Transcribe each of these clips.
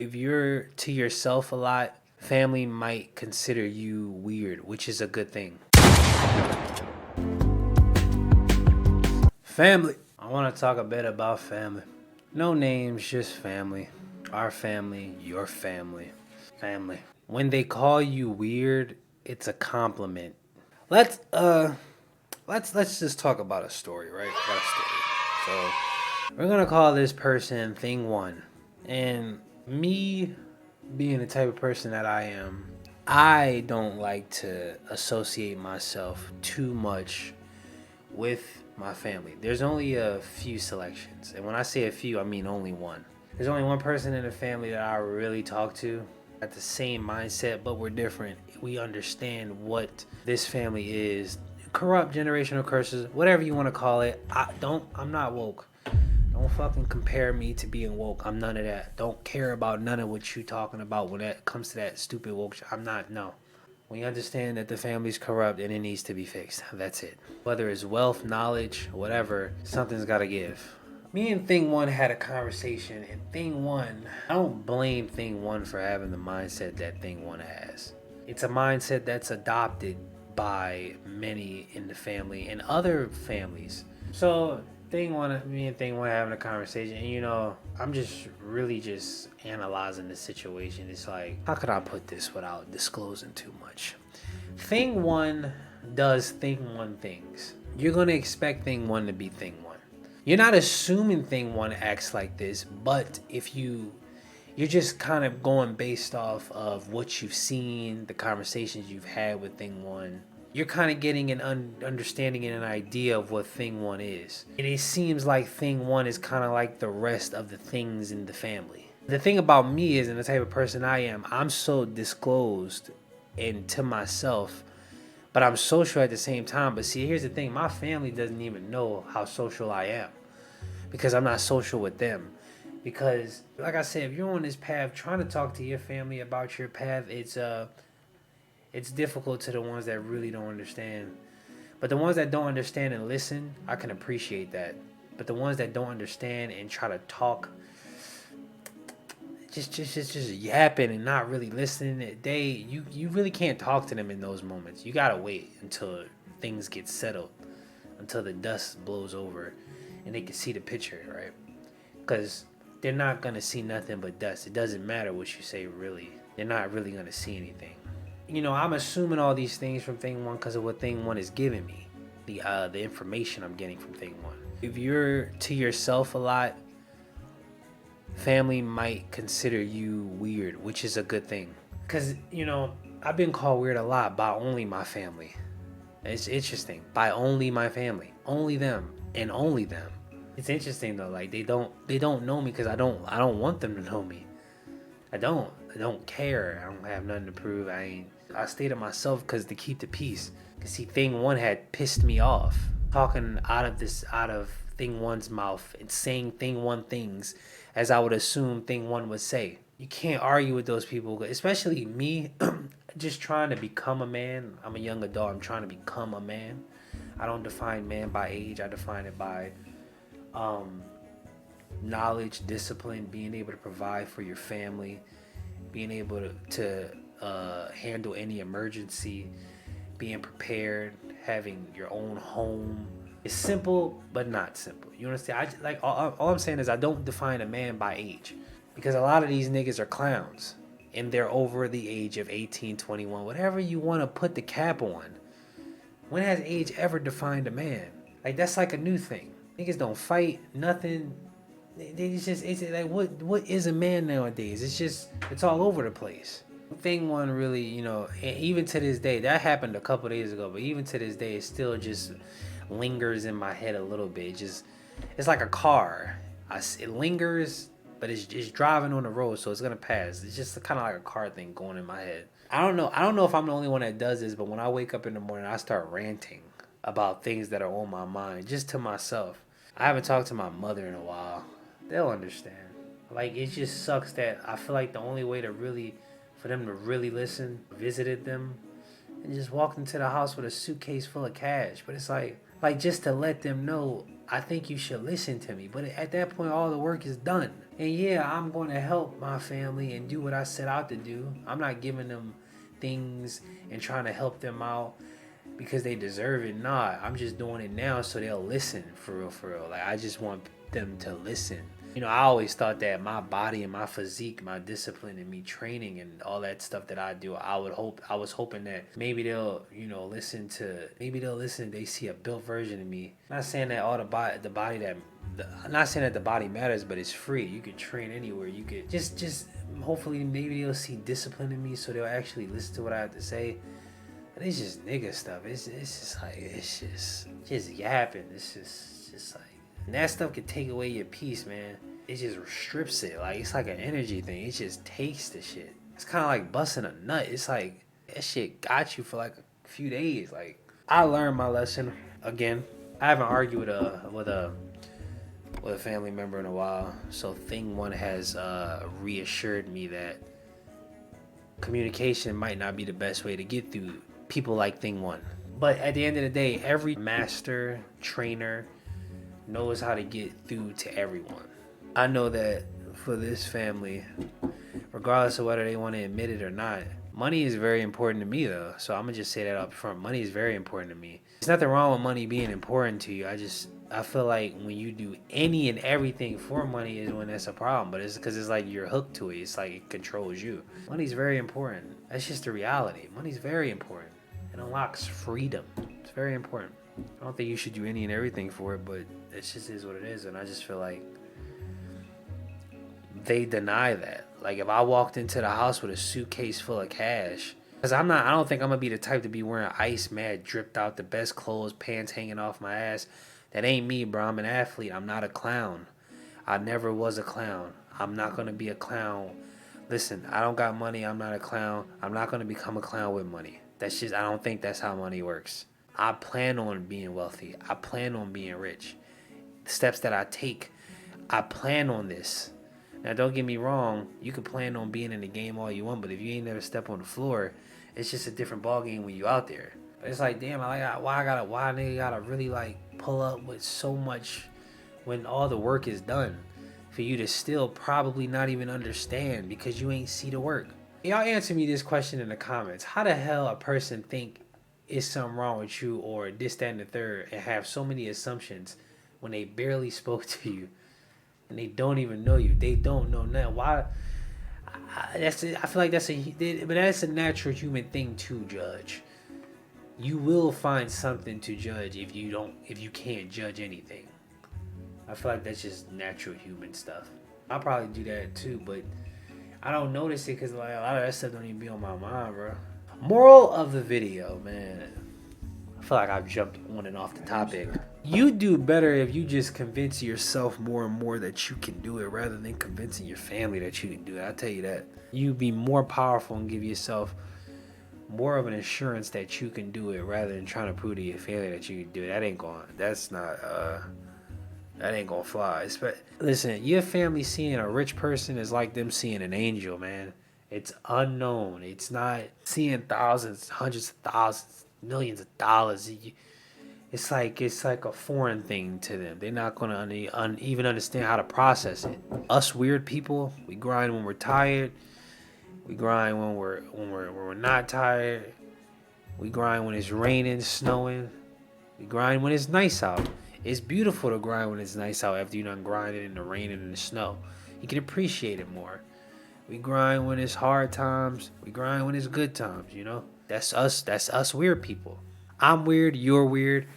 If you're to yourself a lot, family might consider you weird, which is a good thing. Family. I want to talk a bit about family. No names, just family. Our family, your family. Family. When they call you weird, it's a compliment. Let's let's just talk about a story, right? About a story. So we're gonna call this person thing one. And me being the type of person that I am, I don't like to associate myself too much with my family. There's only a few selections. And when I say a few, I mean only one. There's only one person in the family that I really talk to at the same mindset, but we're different. We understand what this family is. Corrupt generational curses, whatever you want to call it. I'm not woke. Don't fucking compare me to being woke. I'm none of that. Don't care about none of what you talking about when it comes to that stupid woke shit. I'm not, no. We understand that the family's corrupt and it needs to be fixed. That's it. Whether it's wealth, knowledge, whatever, something's gotta give. Me and Thing One had a conversation, and Thing One, I don't blame Thing One for having the mindset that Thing One has. It's a mindset that's adopted by many in the family and other families. So me and Thing One having a conversation, and I'm just really just analyzing the situation. It's like, how could I put this without disclosing too much? Thing One does Thing One things. You're gonna expect Thing One to be Thing One. You're not assuming Thing One acts like this, but if you're just kind of going based off of what you've seen, the conversations you've had with Thing One. You're kind of getting an understanding and an idea of what Thing One is. And it seems like Thing One is kind of like the rest of the things in the family. The thing about me is, and the type of person I am, I'm so disclosed and to myself, but I'm social at the same time. But see, here's the thing, my family doesn't even know how social I am because I'm not social with them. Because, like I said, if you're on this path trying to talk to your family about your path, it's difficult to the ones that really don't understand. But the ones that don't understand and listen, I can appreciate that. But the ones that don't understand and try to talk, just yapping and not really listening, you really can't talk to them in those moments. You gotta wait until things get settled, until the dust blows over, and they can see the picture, right? Because they're not gonna see nothing but dust. It doesn't matter what you say, really. They're not really gonna see anything. I'm assuming all these things from Thing One because of what Thing One is giving me, the information I'm getting from Thing One. If you're to yourself a lot, family might consider you weird, which is a good thing. Because I've been called weird a lot by only my family. It's interesting. By only my family, only them, and only them. It's interesting though. Like they don't know me because I don't want them to know me. I don't care. I don't have nothing to prove. I stay to myself because to keep the peace. Cause see, Thing One had pissed me off, talking out of Thing One's mouth and saying Thing One things, as I would assume Thing One would say. You can't argue with those people, especially me, just trying to become a man. I'm a young adult. I'm trying to become a man. I don't define man by age. I define it by knowledge, discipline, being able to provide for your family, being able to handle any emergency, being prepared, having your own home. It's simple, but not simple. You understand? All I'm saying is I don't define a man by age, because a lot of these niggas are clowns, and they're over the age of 18, 21, whatever you want to put the cap on. When has age ever defined a man? Like that's like a new thing. Niggas don't fight nothing. It's like what is a man nowadays? It's all over the place. Thing One really, and even to this day, that happened a couple days ago, but even to this day, it still just lingers in my head a little bit. It's like a car. It lingers, but it's driving on the road, so it's gonna pass. It's just kind of like a car thing going in my head. I don't know. I don't know if I'm the only one that does this, but when I wake up in the morning, I start ranting about things that are on my mind, just to myself. I haven't talked to my mother in a while. They'll understand. Like, it just sucks that I feel like the only way for them to really listen, visited them, and just walked into the house with a suitcase full of cash. But it's like just to let them know, I think you should listen to me. But at that point, all the work is done. And yeah, I'm going to help my family and do what I set out to do. I'm not giving them things and trying to help them out because they deserve it. Nah, I'm just doing it now so they'll listen for real, for real. Like, I just want them to listen. You know, I always thought that my body and my physique, my discipline and me training and all that stuff that I do, I was hoping that maybe they'll, maybe they'll listen, they see a built version of me. Not saying that all I'm not saying that the body matters, but it's free. You could train anywhere. You could just hopefully maybe they'll see discipline in me so they'll actually listen to what I have to say. And it's just nigga stuff. It's just yapping. It's just like, and that stuff can take away your peace, man. It just strips it. Like, it's like an energy thing. It just takes the shit. It's kind of like busting a nut. It's like that shit got you for like a few days. Like, I learned my lesson again. I haven't argued with a family member in a while, so thing one has reassured me that communication might not be the best way to get through people like thing one. But at the end of the day, every master trainer knows how to get through to everyone. I know that for this family, regardless of whether they want to admit it or not, money is very important to me though. So I'm gonna just say that up front. Money is very important to me. There's nothing wrong with money being important to you. I feel like when you do any and everything for money is when that's a problem. But it's because it's like you're hooked to it. It's like it controls you. Money's very important. That's just the reality. Money's very important. It unlocks freedom. It's very important. I don't think you should do any and everything for it, but it just is what it is. And I just feel like they deny that. Like, if I walked into the house with a suitcase full of cash, because I don't think I'm going to be the type to be wearing ice mad, dripped out, the best clothes, pants hanging off my ass. That ain't me, bro. I'm an athlete. I'm not a clown. I never was a clown. I'm not going to be a clown. Listen, I don't got money. I'm not a clown. I'm not going to become a clown with money. I don't think that's how money works. I plan on being wealthy. I plan on being rich. The steps that I take, I plan on this. Now, don't get me wrong. You can plan on being in the game all you want, but if you ain't never step on the floor, it's just a different ballgame when you out there. But it's like, damn, why a nigga gotta really like pull up with so much when all the work is done for you to still probably not even understand because you ain't see the work. Y'all answer me this question in the comments. How the hell a person think is something wrong with you or this, that, and the third and have so many assumptions when they barely spoke to you and they don't even know you? They don't know nothing. Why? I feel like that's a natural human thing to judge. You will find something to judge if you can't judge anything. I feel like that's just natural human stuff. I'll probably do that too, but I don't notice it because like a lot of that stuff don't even be on my mind, bro. Moral of the video, man. I feel like I've jumped on and off the topic. You do better if you just convince yourself more and more that you can do it rather than convincing your family that you can do it. I'll tell you that. You be more powerful and give yourself more of an assurance that you can do it rather than trying to prove to your family that you can do it. That ain't gonna fly. Listen, your family seeing a rich person is like them seeing an angel, man. It's unknown. It's not seeing thousands, hundreds of thousands, millions of dollars. It's like a foreign thing to them. They're not gonna even understand how to process it. Us weird people, we grind when we're tired. We grind when we're not tired. We grind when it's raining, snowing. We grind when it's nice out. It's beautiful to grind when it's nice out after you done grinding in the rain and in the snow. You can appreciate it more. We grind when it's hard times. We grind when it's good times, you know? That's us. That's us weird people. I'm weird. You're weird.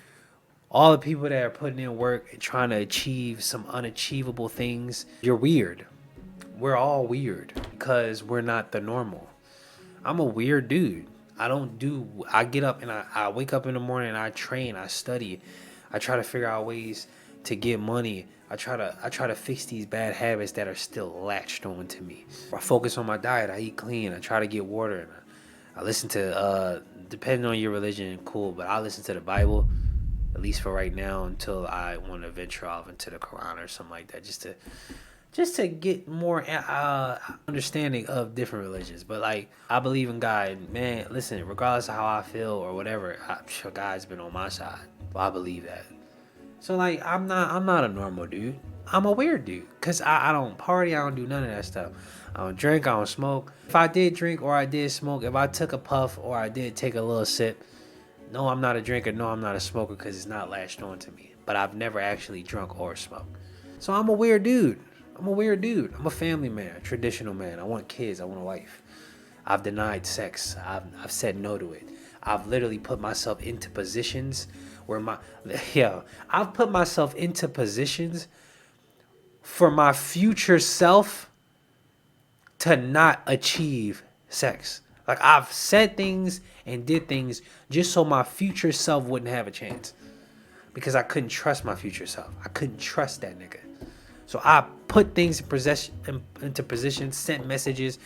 All the people that are putting in work and trying to achieve some unachievable things, you're weird. We're all weird because we're not the normal. I'm a weird dude. I get up and I wake up in the morning and I train, I study. I try to figure out ways to get money. I try to fix these bad habits that are still latched on to me. I focus on my diet. I eat clean. I try to get water. And I listen to, depending on your religion, cool, but I listen to the Bible, at least for right now, until I want to venture off into the Quran or something like that, just to get more understanding of different religions. But like, I believe in God, man. Listen, regardless of how I feel or whatever, I'm sure God's been on my side. Well, I believe that. So like, I'm not a normal dude. I'm a weird dude. Because I don't party. I don't do none of that stuff. I don't drink. I don't smoke. If I did drink or I did smoke, if I took a puff or I did take a little sip, no, I'm not a drinker. No, I'm not a smoker because it's not latched on to me. But I've never actually drunk or smoked. So I'm a weird dude. I'm a weird dude. I'm a family man, a traditional man. I want kids. I want a wife. I've denied sex. I've said no to it. I've literally put myself into positions where I've put myself into positions for my future self to not achieve sex. Like I've said things and did things just so my future self wouldn't have a chance. Because I couldn't trust my future self. I couldn't trust that nigga. So I put things into position, sent messages,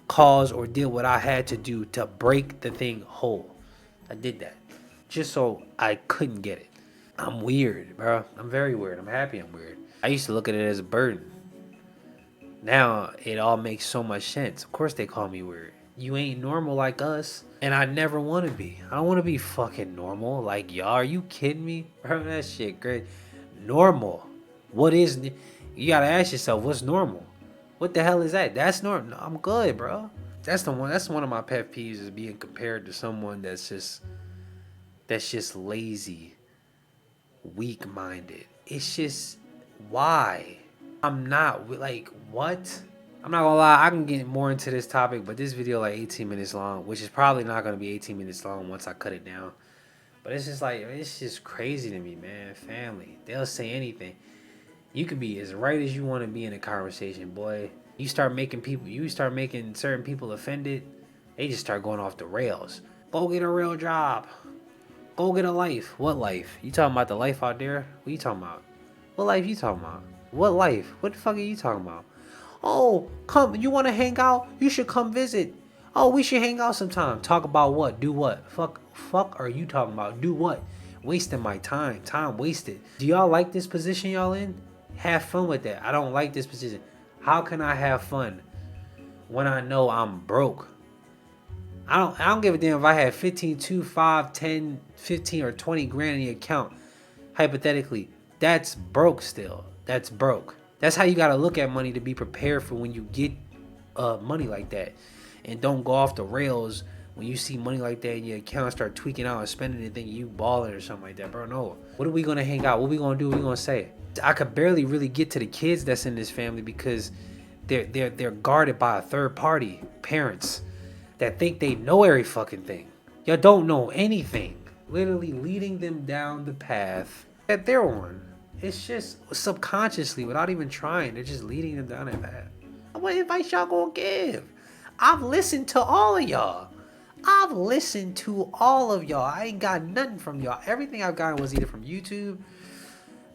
calls, or did what I had to do to break the thing whole. I did that just so I couldn't get it. I'm weird, bro. I'm very weird. I'm happy I'm weird. I used to look at it as a burden. Now it all makes so much sense. Of course they call me weird. You ain't normal like us. And I never want to be. I don't want to be fucking normal like y'all. Are you kidding me? Bro, that shit great. Normal. What is... You gotta ask yourself, what's normal? What the hell is that? That's normal. No, I'm good, bro. That's one of my pet peeves is being compared to someone that's just lazy, weak-minded. It's just, why? I'm not, like, what? I'm not gonna lie, I can get more into this topic, but this video like 18 minutes long, which is probably not gonna be 18 minutes long once I cut it down. But it's just like, it's just crazy to me, man. Family, they'll say anything. You can be as right as you want to be in a conversation, boy. You start making certain people offended, they just start going off the rails. Go get a real job. Go get a life. What life? You talking about the life out there? What you talking about? What life you talking about? What life? What the fuck are you talking about? Oh, come, you want to hang out? You should come visit. Oh, we should hang out sometime. Talk about what? Do what? Fuck are you talking about? Do what? Wasting my time. Time wasted. Do y'all like this position y'all in? Have fun with that. I don't like this position. How can I have fun when I know I'm broke? I don't give a damn if I had 15, 2, 5, 10, 15, or 20 grand in the account. Hypothetically, that's broke still. That's broke. That's how you got to look at money to be prepared for when you get money like that. And don't go off the rails when you see money like that in your account, start tweaking out and spending it, thinking you balling or something like that, bro. No. What are we going to hang out? What are we going to do? What are we going to say? I could barely really get to the kids that's in this family because they're guarded by a third party, parents that think they know every fucking thing. Y'all don't know anything. Literally leading them down the path that they're on. It's just subconsciously, without even trying, they're just leading them down that path. What advice y'all gonna give? I've listened to all of y'all. I ain't got nothing from y'all. Everything I've gotten was either from YouTube,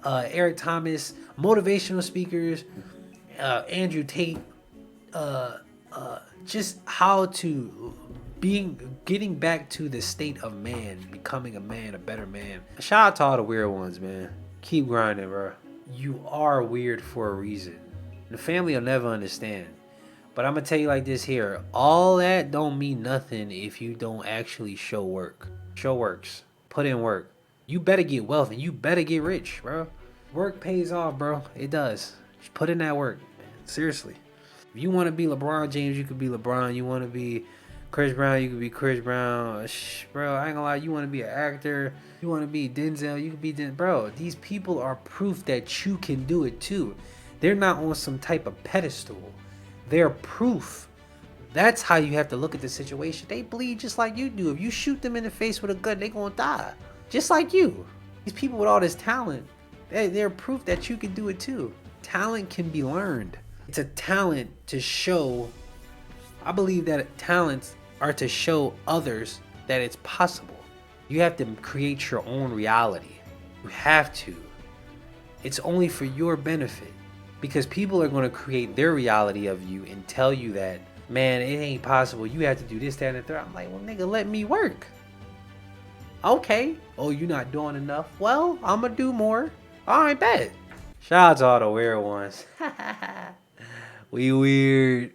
Eric Thomas, motivational speakers, Andrew Tate, just how to getting back to the state of man, becoming a man, a better man. Shout out to all the weird ones, man. Keep grinding, bro. You are weird for a reason. The family will never understand. But I'm gonna tell you like this here. All that don't mean nothing if you don't actually show work. Show works. Put in work. You better get wealth and you better get rich, bro. Work pays off, bro. It does. Just put in that work, man. Seriously. If you want to be LeBron James, you could be LeBron. You want to be Chris Brown, you could be Chris Brown. Bro, I ain't gonna lie. You want to be an actor, you want to be Denzel, you could be Denzel. Bro, these people are proof that you can do it too. They're not on some type of pedestal. They're proof. That's how you have to look at the situation. They bleed just like you do. If you shoot them in the face with a gun, they gonna die. Just like you. These people with all this talent, they're proof that you can do it too. Talent can be learned. It's a talent to show. I believe that talents are to show others that it's possible. You have to create your own reality. You have to. It's only for your benefit. Because people are going to create their reality of you and tell you that, man, it ain't possible. You have to do this, that, and the third. I'm like, well, nigga, let me work. Okay. Oh, you're not doing enough? Well, I'm going to do more. All right, bet. Shout out to all the weird ones. We weird.